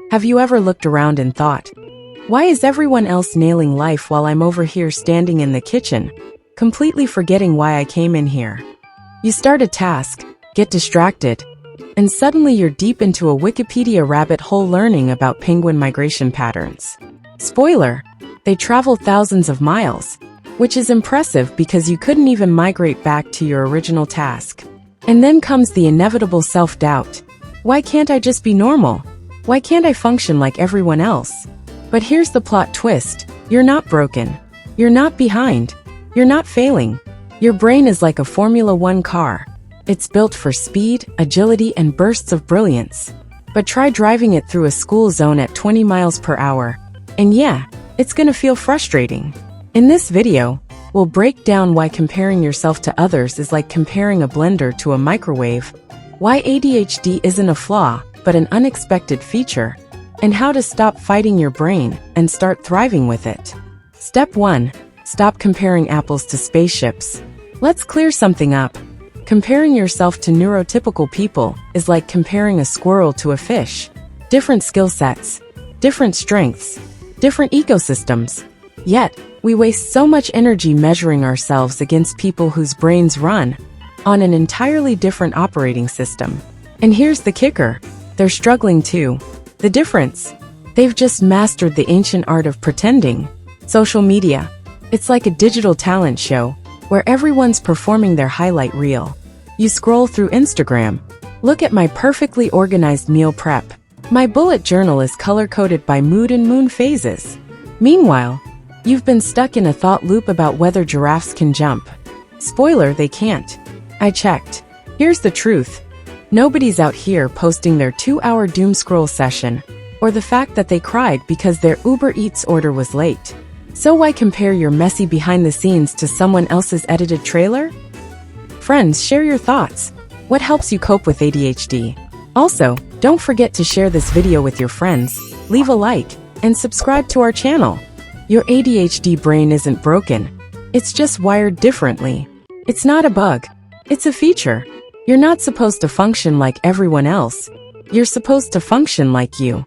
Have you ever looked around and thought, why is everyone else nailing life while I'm over here standing in the kitchen, completely forgetting why I came in here? You start a task, get distracted, and suddenly you're deep into a Wikipedia rabbit hole learning about penguin migration patterns. Spoiler, they travel thousands of miles, which is impressive because you couldn't even migrate back to your original task. And then comes the inevitable self-doubt. Why can't I just be normal? Why can't I function like everyone else? But here's the plot twist. You're not broken. You're not behind. You're not failing. Your brain is like a Formula One car. It's built for speed, agility, and bursts of brilliance. But try driving it through a school zone at 20 miles per hour. And yeah, it's gonna feel frustrating. In this video, we'll break down why comparing yourself to others is like comparing a blender to a microwave, why ADHD isn't a flaw, but an unexpected feature, and how to stop fighting your brain and start thriving with it. Step 1. Stop comparing apples to spaceships. Let's clear something up. Comparing yourself to neurotypical people is like comparing a squirrel to a fish. Different skill sets, different strengths, different ecosystems. Yet, we waste so much energy measuring ourselves against people whose brains run on an entirely different operating system. And here's the kicker. They're struggling too. The difference? They've just mastered the ancient art of pretending. Social media. It's like a digital talent show where everyone's performing their highlight reel. You scroll through Instagram. Look at my perfectly organized meal prep. My bullet journal is color-coded by mood and moon phases. Meanwhile, you've been stuck in a thought loop about whether giraffes can jump. Spoiler, they can't. I checked. Here's the truth. Nobody's out here posting their 2-hour doom scroll session, or the fact that they cried because their Uber Eats order was late. So why compare your messy behind the scenes to someone else's edited trailer? Friends, share your thoughts. What helps you cope with ADHD? Also, don't forget to share this video with your friends, leave a like, and subscribe to our channel. Your ADHD brain isn't broken. It's just wired differently. It's not a bug. It's a feature. You're not supposed to function like everyone else. You're supposed to function like you.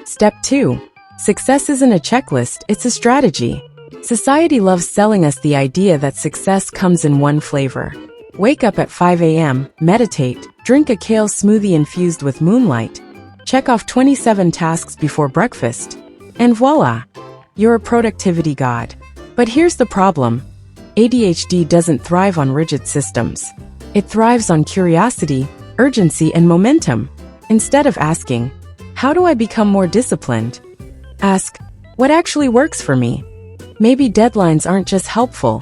Step 2. Success isn't a checklist, it's a strategy. Society loves selling us the idea that success comes in one flavor. Wake up at 5 a.m., meditate, drink a kale smoothie infused with moonlight, check off 27 tasks before breakfast, and voila! You're a productivity god. But here's the problem. ADHD doesn't thrive on rigid systems. It thrives on curiosity, urgency, and momentum. Instead of asking, how do I become more disciplined? Ask, what actually works for me? Maybe deadlines aren't just helpful.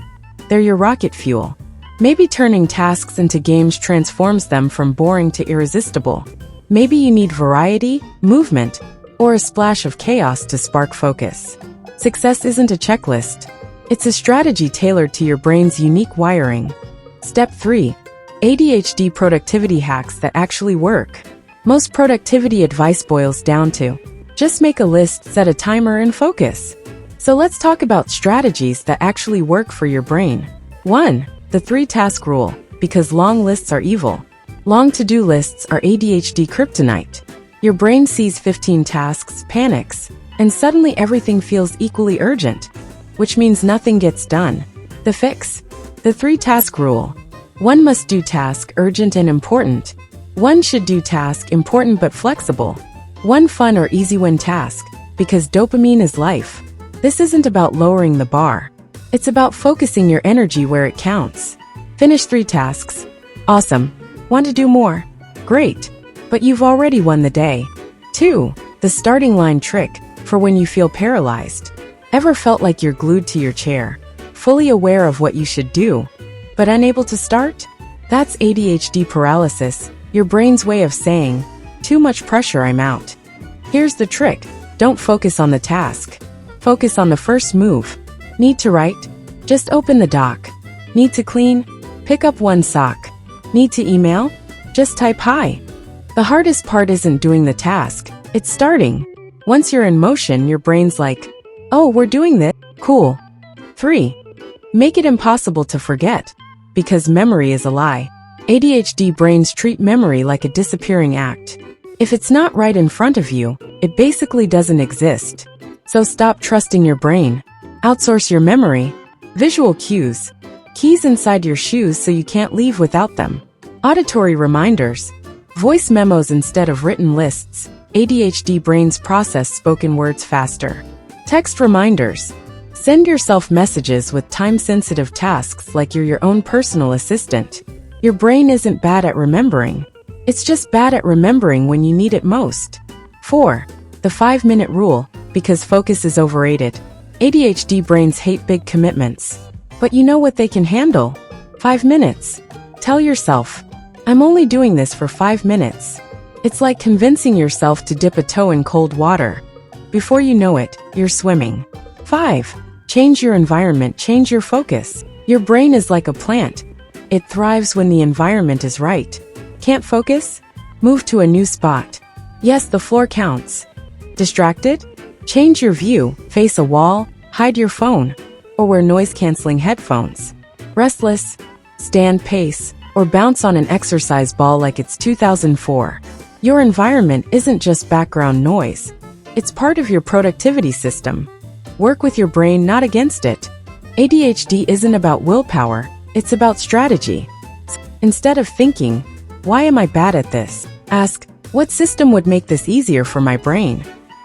They're your rocket fuel. Maybe turning tasks into games transforms them from boring to irresistible. Maybe you need variety, movement, or a splash of chaos to spark focus. Success isn't a checklist. It's a strategy tailored to your brain's unique wiring. Step 3. ADHD productivity hacks that actually work. Most productivity advice boils down to, just make a list, set a timer, and focus. So let's talk about strategies that actually work for your brain. 1. The 3-task rule, because long lists are evil. Long to-do lists are ADHD kryptonite. Your brain sees 15 tasks, panics, and suddenly everything feels equally urgent, which means nothing gets done. The fix? The 3-task rule. 1 must do task, urgent and important. 1 should do task, important but flexible. 1 fun or easy win task, because dopamine is life. This isn't about lowering the bar. It's about focusing your energy where it counts. Finish 3 tasks. Awesome. Want to do more? Great. But you've already won the day. 2. The starting line trick, for when you feel paralyzed. Ever felt like you're glued to your chair, fully aware of what you should do, but unable to start? That's ADHD paralysis, your brain's way of saying, too much pressure, I'm out. Here's the trick. Don't focus on the task. Focus on the first move. Need to write? Just open the doc. Need to clean? Pick up 1 sock. Need to email? Just type hi. The hardest part isn't doing the task, it's starting. Once you're in motion, your brain's like, oh, we're doing this, cool. 3. Make it impossible to forget. Because memory is a lie. ADHD brains treat memory like a disappearing act. If it's not right in front of you, it basically doesn't exist. So stop trusting your brain. Outsource your memory. Visual cues. Keys inside your shoes so you can't leave without them. Auditory reminders. Voice memos instead of written lists. ADHD brains process spoken words faster. Text reminders. Send yourself messages with time-sensitive tasks like you're your own personal assistant. Your brain isn't bad at remembering. It's just bad at remembering when you need it most. 4. The 5-minute rule, because focus is overrated. ADHD brains hate big commitments. But you know what they can handle? 5 minutes. Tell yourself, I'm only doing this for 5 minutes. It's like convincing yourself to dip a toe in cold water. Before you know it, you're swimming. 5. Change your environment, change your focus. Your brain is like a plant. It thrives when the environment is right. Can't focus? Move to a new spot. Yes, the floor counts. Distracted? Change your view, face a wall, hide your phone, or wear noise-canceling headphones. Restless? Stand pace, or bounce on an exercise ball like it's 2004. Your environment isn't just background noise. It's part of your productivity system. Work with your brain, not against it. ADHD isn't about willpower, it's about strategy. Instead of thinking, why am I bad at this? Ask, what system would make this easier for my brain?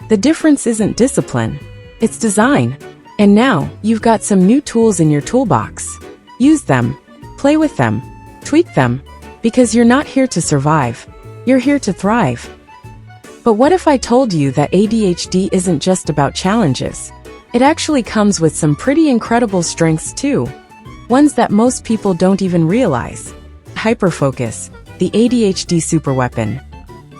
The difference isn't discipline, it's design. And now, you've got some new tools in your toolbox. Use them, play with them, tweak them, because you're not here to survive, you're here to thrive. But what if I told you that ADHD isn't just about challenges? It actually comes with some pretty incredible strengths too. Ones that most people don't even realize. Hyperfocus, the ADHD superweapon.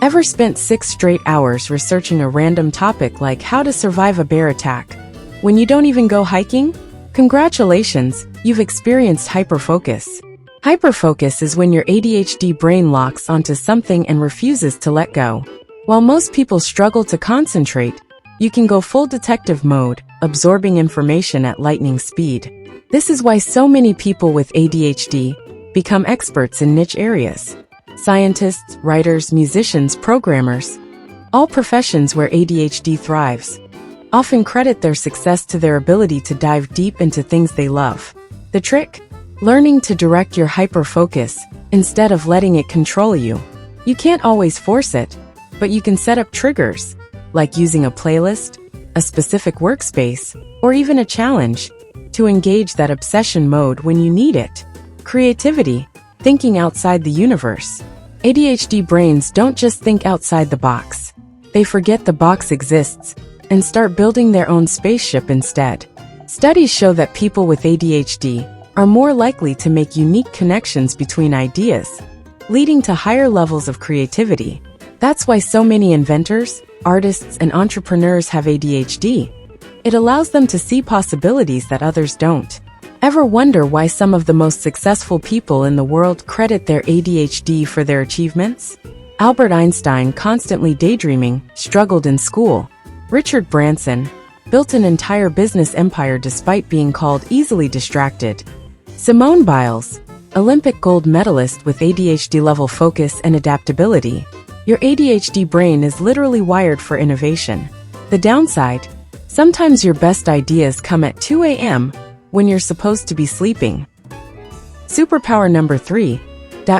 Ever spent 6 straight hours researching a random topic like how to survive a bear attack? When you don't even go hiking? Congratulations, you've experienced hyperfocus. Hyperfocus is when your ADHD brain locks onto something and refuses to let go. While most people struggle to concentrate, you can go full detective mode, absorbing information at lightning speed. This is why so many people with ADHD become experts in niche areas. Scientists, writers, musicians, programmers, all professions where ADHD thrives, often credit their success to their ability to dive deep into things they love. The trick? Learning to direct your hyperfocus instead of letting it control you. You can't always force it, but you can set up triggers, like using a playlist, a specific workspace, or even a challenge, to engage that obsession mode when you need it. Creativity, thinking outside the universe. ADHD brains don't just think outside the box. They forget the box exists and start building their own spaceship instead. Studies show that people with ADHD are more likely to make unique connections between ideas, leading to higher levels of creativity. That's why so many inventors, artists, and entrepreneurs have ADHD. It allows them to see possibilities that others don't. Ever wonder why some of the most successful people in the world credit their ADHD for their achievements? Albert Einstein, constantly daydreaming, struggled in school. Richard Branson built an entire business empire despite being called easily distracted. Simone Biles, Olympic gold medalist with ADHD-level focus and adaptability. Your ADHD brain is literally wired for innovation. The downside? Sometimes your best ideas come at 2 a.m. when you're supposed to be sleeping. Superpower number 3.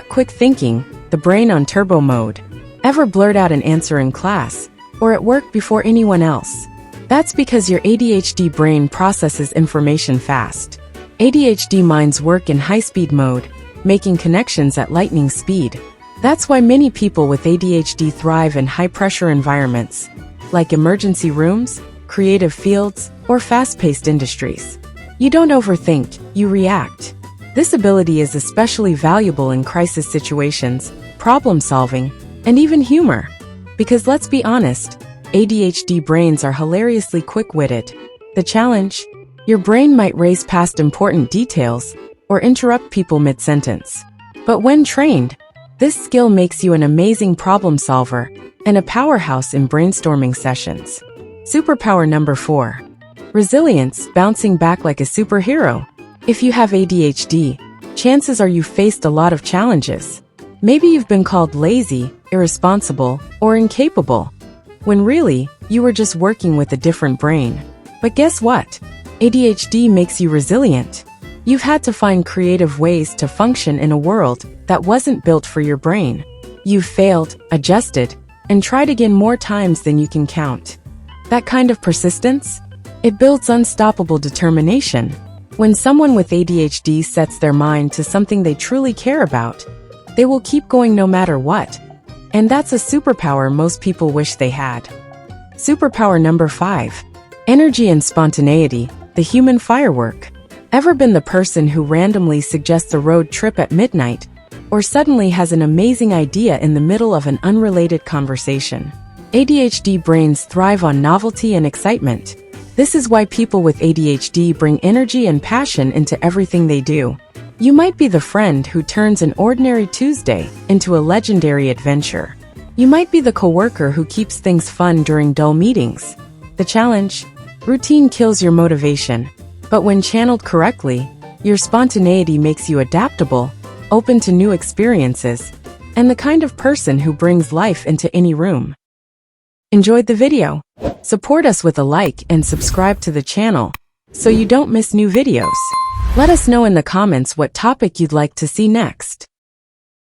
Quick thinking, the brain on turbo mode. Ever blurt out an answer in class or at work before anyone else? That's because your ADHD brain processes information fast. ADHD minds work in high-speed mode, making connections at lightning speed. That's why many people with ADHD thrive in high-pressure environments, like emergency rooms, creative fields, or fast-paced industries. You don't overthink, you react. This ability is especially valuable in crisis situations, problem-solving, and even humor. Because let's be honest, ADHD brains are hilariously quick-witted. The challenge? Your brain might race past important details or interrupt people mid-sentence. But when trained, this skill makes you an amazing problem solver and a powerhouse in brainstorming sessions. Superpower number 4. Resilience, bouncing back like a superhero. If you have ADHD, chances are you've faced a lot of challenges. Maybe you've been called lazy, irresponsible, or incapable, when really, you were just working with a different brain. But guess what? ADHD makes you resilient. You've had to find creative ways to function in a world that wasn't built for your brain. You've failed, adjusted, and tried again more times than you can count. That kind of persistence? It builds unstoppable determination. When someone with ADHD sets their mind to something they truly care about, they will keep going no matter what. And that's a superpower most people wish they had. Superpower number 5. Energy and spontaneity, the human firework. Ever been the person who randomly suggests a road trip at midnight, or suddenly has an amazing idea in the middle of an unrelated conversation? ADHD brains thrive on novelty and excitement. This is why people with ADHD bring energy and passion into everything they do. You might be the friend who turns an ordinary Tuesday into a legendary adventure. You might be the coworker who keeps things fun during dull meetings. The challenge? Routine kills your motivation. But when channeled correctly, your spontaneity makes you adaptable, open to new experiences, and the kind of person who brings life into any room. Enjoyed the video? Support us with a like and subscribe to the channel so you don't miss new videos. Let us know in the comments what topic you'd like to see next.